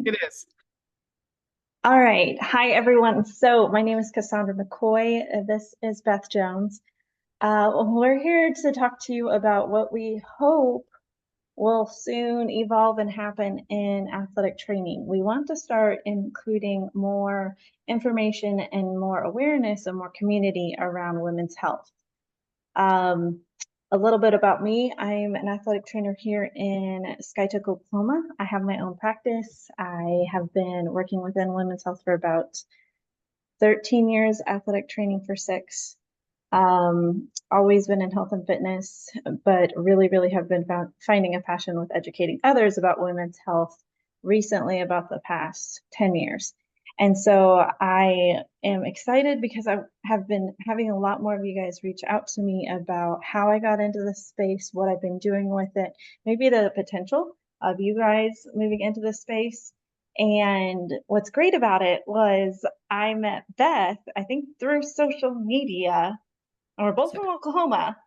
It is. All right. Hi, everyone. So, my name is Cassandra McCoy. This is Beth Jones. We're here to talk to you about what we hope will soon evolve and happen in athletic training. We want to start including more information and more awareness and more community around women's health. Um, a little bit about me. I'm an athletic trainer here in Skytook, Oklahoma. I have my own practice. I have been working within women's health for about 13 years, athletic training for 6. Always been in health and fitness, but really have been finding a passion with educating others about women's health recently about the past 10 years. And so I am excited because I have been having a lot more of you guys reach out to me about how I got into this space, what I've been doing with it, maybe the potential of you guys moving into this space. And what's great about it was I met Beth, I think through social media, and we're both So, from Oklahoma,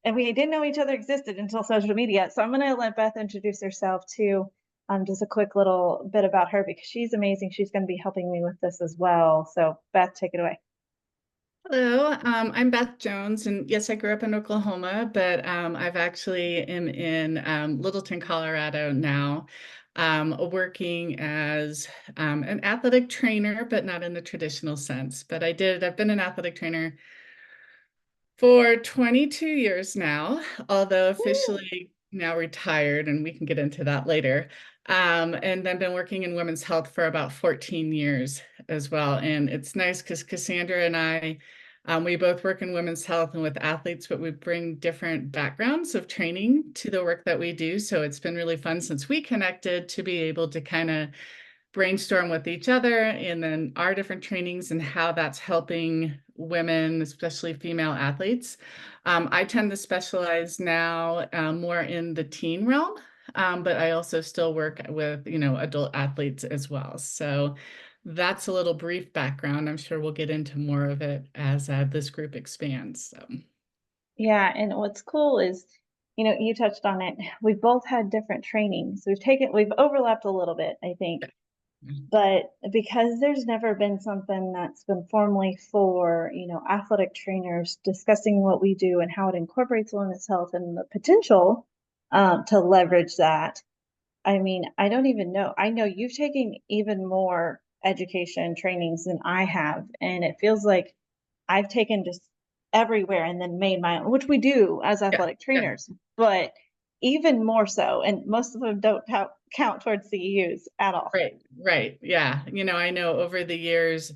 and we didn't know each other existed until social media. So I'm going to let Beth introduce herself too. Just a quick little bit about her because she's amazing. She's going to be helping me with this as well. So Beth, take it away. hello, I'm Beth Jones, and yes, I grew up in Oklahoma, but I've actually am in Littleton, Colorado now, working as an athletic trainer, but not in the traditional sense. But I've been an athletic trainer for 22 years now, although Woo! officially now retired, and we can get into that later. And I've been working in women's health for about 14 years as well. And it's nice because Cassandra and I, we both work in women's health and with athletes, but we bring different backgrounds of training to the work that we do. So it's been really fun since we connected to be able to kind of brainstorm with each other and then our different trainings and how that's helping women, especially female athletes. I tend to specialize now more in the teen realm, but I also still work with, adult athletes as well. So that's a little brief background. I'm sure we'll get into more of it as this group expands. So. Yeah, and what's cool is, you touched on it. We've both had different trainings. We've overlapped a little bit, I think. But because there's never been something that's been formally for, athletic trainers discussing what we do and how it incorporates women's health and the potential to leverage that. I mean, I don't even know. I know you've taken even more education trainings than I have, and it feels like I've taken just everywhere and then made my own, which we do as Yeah, athletic yeah. trainers, but even more so. And most of them don't count towards CEUs at all. Right, right. Yeah. I know over the years,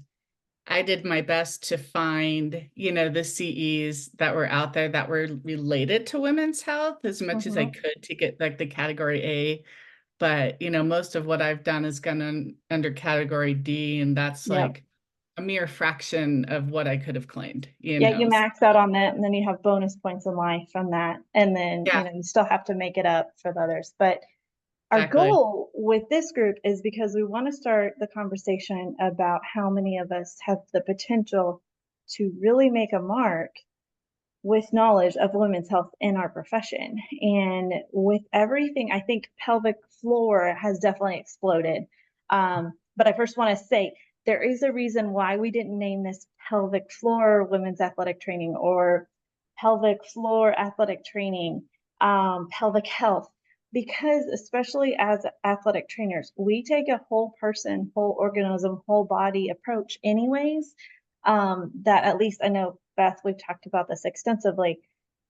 I did my best to find, the CEs that were out there that were related to women's health as much as I Mhm. could to get like the category A. But, most of what I've done is gone under category D, and that's Yep. like a mere fraction of what I could have claimed. Yeah, you max out on that, and then you have bonus points in life from that. And then, Yeah, you still have to make it up for the others. But our exactly. goal with this group is because we want to start the conversation about how many of us have the potential to really make a mark with knowledge of women's health in our profession. And with everything, I think pelvic floor has definitely exploded. But I first want to say there is a reason why we didn't name this pelvic floor women's athletic training or pelvic floor athletic training, pelvic health. Because, especially as athletic trainers, we take a whole person, whole organism, whole body approach, anyways. That at least I know, Beth, we've talked about this extensively.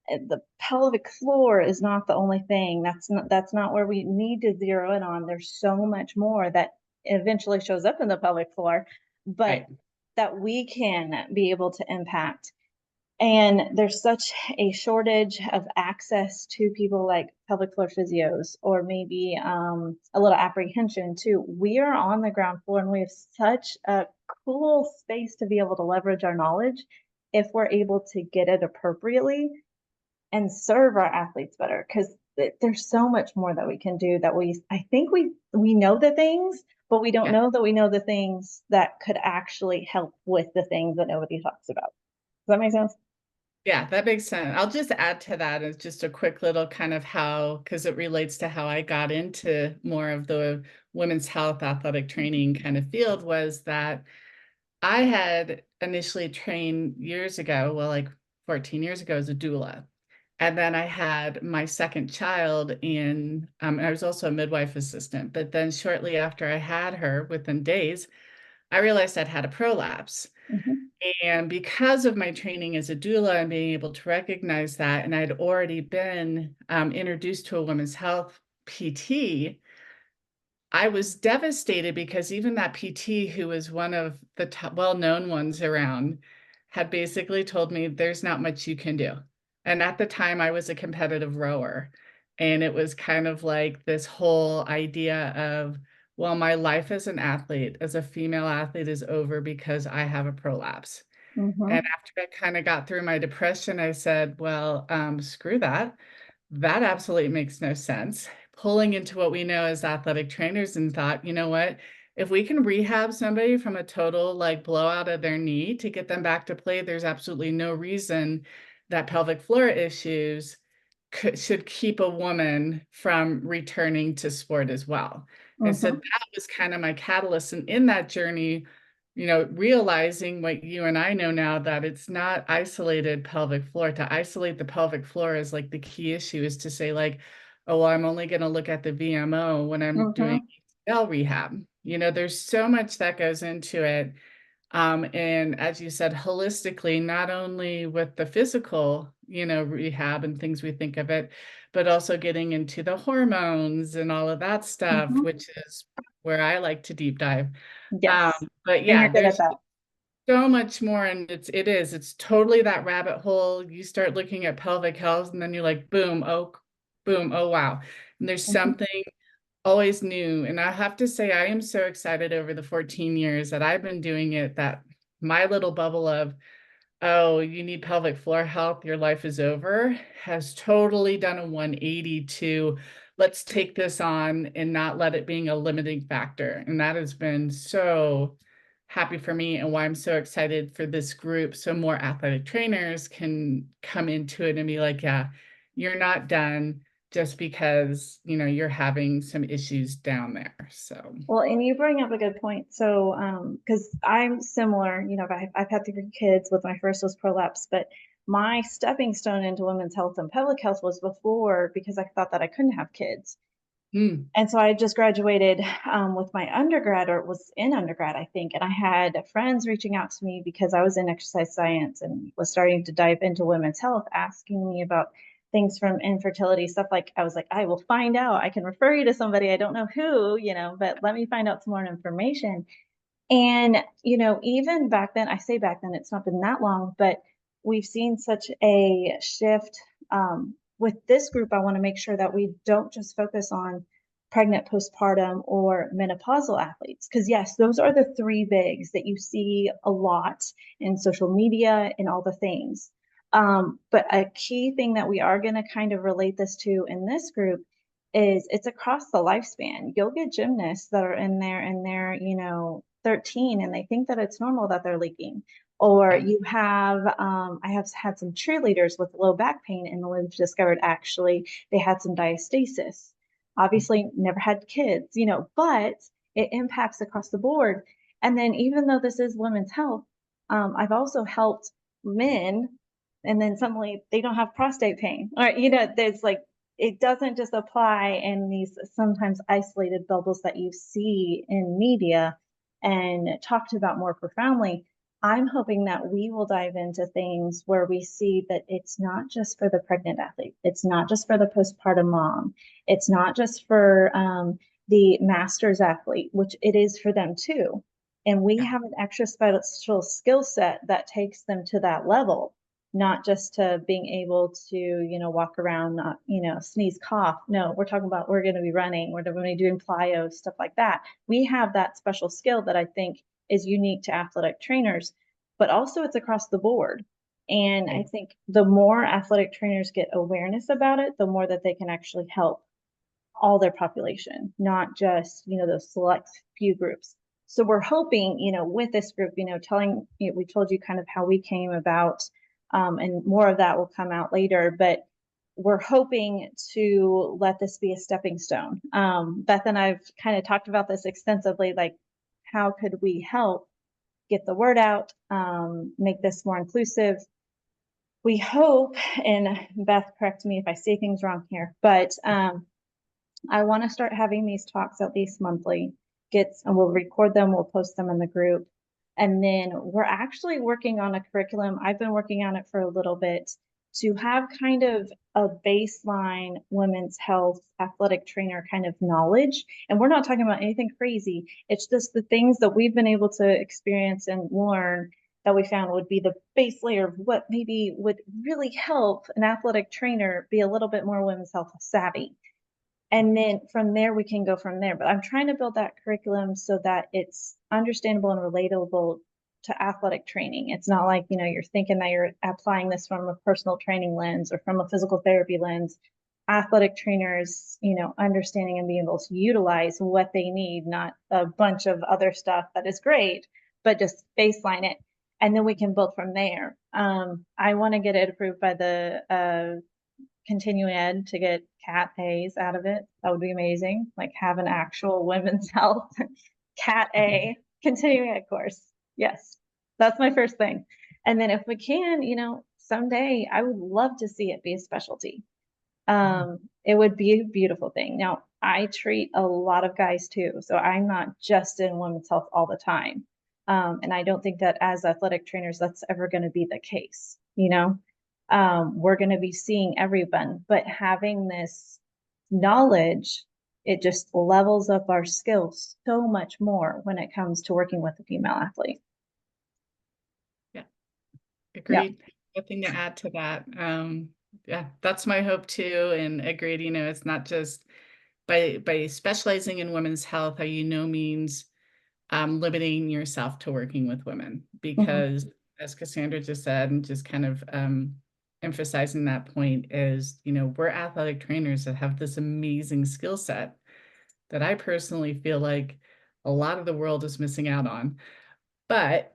The pelvic floor is not the only thing. That's not where we need to zero in on. There's so much more that eventually shows up in the pelvic floor, but Right. that we can be able to impact. And there's such a shortage of access to people like pelvic floor physios, or maybe a little apprehension too. We are on the ground floor and we have such a cool space to be able to leverage our knowledge if we're able to get it appropriately and serve our athletes better. Because there's so much more that we can do that I think we know the things, but we don't Yeah. know that we know the things that could actually help with the things that nobody talks about. Does that make sense? Yeah, that makes sense. I'll just add to that as just a quick little kind of how, because it relates to how I got into more of the women's health athletic training kind of field was that I had initially trained years ago, well, like 14 years ago as a doula. And then I had my second child and I was also a midwife assistant. But then shortly after I had her, within days, I realized I'd had a prolapse. Mhm. And because of my training as a doula and being able to recognize that, and I'd already been introduced to a women's health PT, I was devastated because even that PT, who was one of the top well-known ones around, had basically told me there's not much you can do. And at the time, I was a competitive rower. And it was kind of like this whole idea of, well, my life as an athlete, as a female athlete, is over because I have a prolapse. And Mhm. after I kind of got through my depression, I said, well, screw that. That absolutely makes no sense. Pulling into what we know as athletic trainers and thought, you know what? If we can rehab somebody from a total like blowout of their knee to get them back to play, there's absolutely no reason that pelvic floor issues should keep a woman from returning to sport as well. And so Mhm. that was kind of my catalyst. And in that journey, realizing what you and I know now, that it's not isolated pelvic floor. To isolate the pelvic floor is like the key issue, is to say like, oh, well, I'm only going to look at the VMO when I'm doing Mhm. ACL rehab. There's so much that goes into it. And as you said, holistically, not only with the physical, rehab and things we think of it, but also getting into the hormones and all of that stuff, Mhm. which is where I like to deep dive. Um, Yes. but And you're yeah, good at there's that. so much more, and it's totally that rabbit hole. You start looking at pelvic health, and then you're like, boom, oh wow. And there's Mhm. something always new. And I have to say, I am so excited over the 14 years that I've been doing it, that my little bubble of, oh, you need pelvic floor health, your life is over, has totally done a 180 to let's take this on and not let it being a limiting factor. And that has been so happy for me, and why I'm so excited for this group. So more athletic trainers can come into it and be like, yeah, you're not done just because, you're having some issues down there. So, Well, and you bring up a good point. So, because I'm similar, I've had 3 kids. With my first was prolapse, but my stepping stone into women's health and public health was before, because I thought that I couldn't have kids. mm, And so I just graduated with my undergrad, or was in undergrad, I think. And I had friends reaching out to me because I was in exercise science and was starting to dive into women's health, asking me about things from infertility, stuff like, I was like, I will find out. I can refer you to somebody. I don't know who, but let me find out some more information. And, even back then, I say back then, it's not been that long, but we've seen such a shift. With this group, I want to make sure that we don't just focus on pregnant, postpartum, or menopausal athletes. Because, yes, those are the 3 bigs that you see a lot in social media and all the things. But a key thing that we are going to kind of relate this to in this group is it's across the lifespan. You'll get gymnasts that are in there and they're, 13, and they think that it's normal that they're leaking. Or yeah. you have, I have had some cheerleaders with low back pain, and we've discovered actually they had some diastasis. Obviously, never had kids, but it impacts across the board. And then, even though this is women's health, I've also helped men, and then suddenly they don't have prostate pain. Or, there's like, it doesn't just apply in these sometimes isolated bubbles that you see in media and talked about more profoundly. I'm hoping that we will dive into things where we see that it's not just for the pregnant athlete, it's not just for the postpartum mom, it's not just for the masters athlete, which it is for them too. And we Yeah. have an extra special skill set that takes them to that level, not just to being able to, walk around, not, sneeze, cough. No, we're talking about, we're going to be running, we're going to be doing plyo, stuff like that. We have that special skill that I think is unique to athletic trainers, but also it's across the board. And I Right. think the more athletic trainers get awareness about it, the more that they can actually help all their population, not just, those select few groups. So we're hoping, with this group, telling, we told you kind of how we came about, and more of that will come out later. But we're hoping to let this be a stepping stone. Beth and I've kind of talked about this extensively, like how could we help get the word out, make this more inclusive. We hope, and Beth, correct me if I say things wrong here, but I want to start having these talks at least monthly. And we'll record them, we'll post them in the group. And then we're actually working on a curriculum. I've been working on it for a little bit to have kind of a baseline women's health athletic trainer kind of knowledge. And we're not talking about anything crazy. It's just the things that we've been able to experience and learn that we found would be the base layer of what maybe would really help an athletic trainer be a little bit more women's health savvy. And then from there, we can go from there. But I'm trying to build that curriculum so that it's understandable and relatable to athletic training. It's not like, you're thinking that you're applying this from a personal training lens or from a physical therapy lens. Athletic trainers, understanding and being able to utilize what they need, not a bunch of other stuff that is great, but just baseline it. And then we can build from there. I want to get it approved by the continuing ed to get CAT A's out of it. That would be amazing. Like have an actual women's health CAT A continuing ed course. Yes, that's my first thing. And then if we can, someday I would love to see it be a specialty. It would be a beautiful thing. Now, I treat a lot of guys too, so I'm not just in women's health all the time. And I don't think that as athletic trainers, that's ever going to be the case, we're going to be seeing everyone, but having this knowledge, it just levels up our skills so much more when it comes to working with a female athlete. Yeah, agreed. Nothing to add to that. Yeah, that's my hope too. And agreed, it's not just by specializing in women's health, how means limiting yourself to working with women, because as Cassandra just said, and just kind of emphasizing that point is, we're athletic trainers that have this amazing skill set that I personally feel like a lot of the world is missing out on. But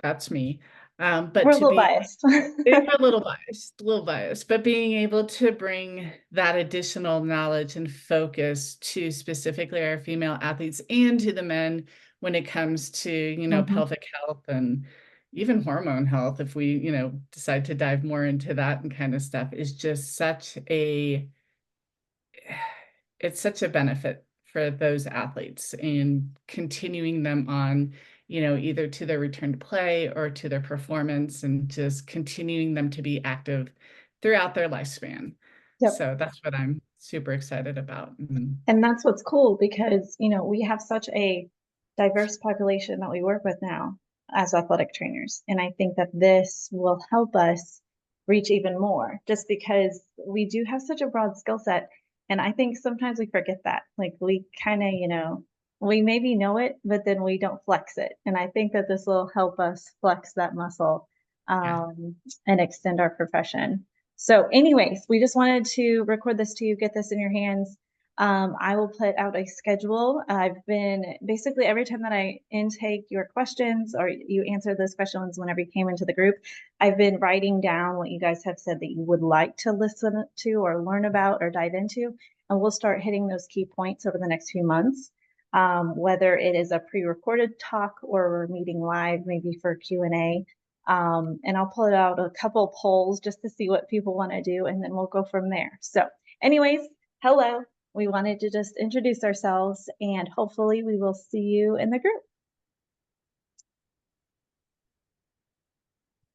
that's me. But we're a little biased. We're a little biased, but being able to bring that additional knowledge and focus to specifically our female athletes and to the men when it comes to, pelvic health and even hormone health, if we, decide to dive more into that and kind of stuff, is just it's such a benefit for those athletes and continuing them on, either to their return to play or to their performance, and just continuing them to be active throughout their lifespan. Yep. So that's what I'm super excited about. And that's what's cool because, we have such a diverse population that we work with now as athletic trainers. And I think that this will help us reach even more just because we do have such a broad skill set. And I think sometimes we forget that, like we kind of, we maybe know it, but then we don't flex it. And I think that this will help us flex that muscle and extend our profession. So anyways, we just wanted to record this to you, get this in your hands. I will put out a schedule. I've been basically every time that I intake your questions or you answer those questions whenever you came into the group, I've been writing down what you guys have said that you would like to listen to or learn about or dive into. And we'll start hitting those key points over the next few months, whether it is a pre-recorded talk or we're meeting live, maybe for Q&A. And I'll pull out a couple polls just to see what people want to do, and then we'll go from there. So anyways, hello. We wanted to just introduce ourselves, and hopefully we will see you in the group.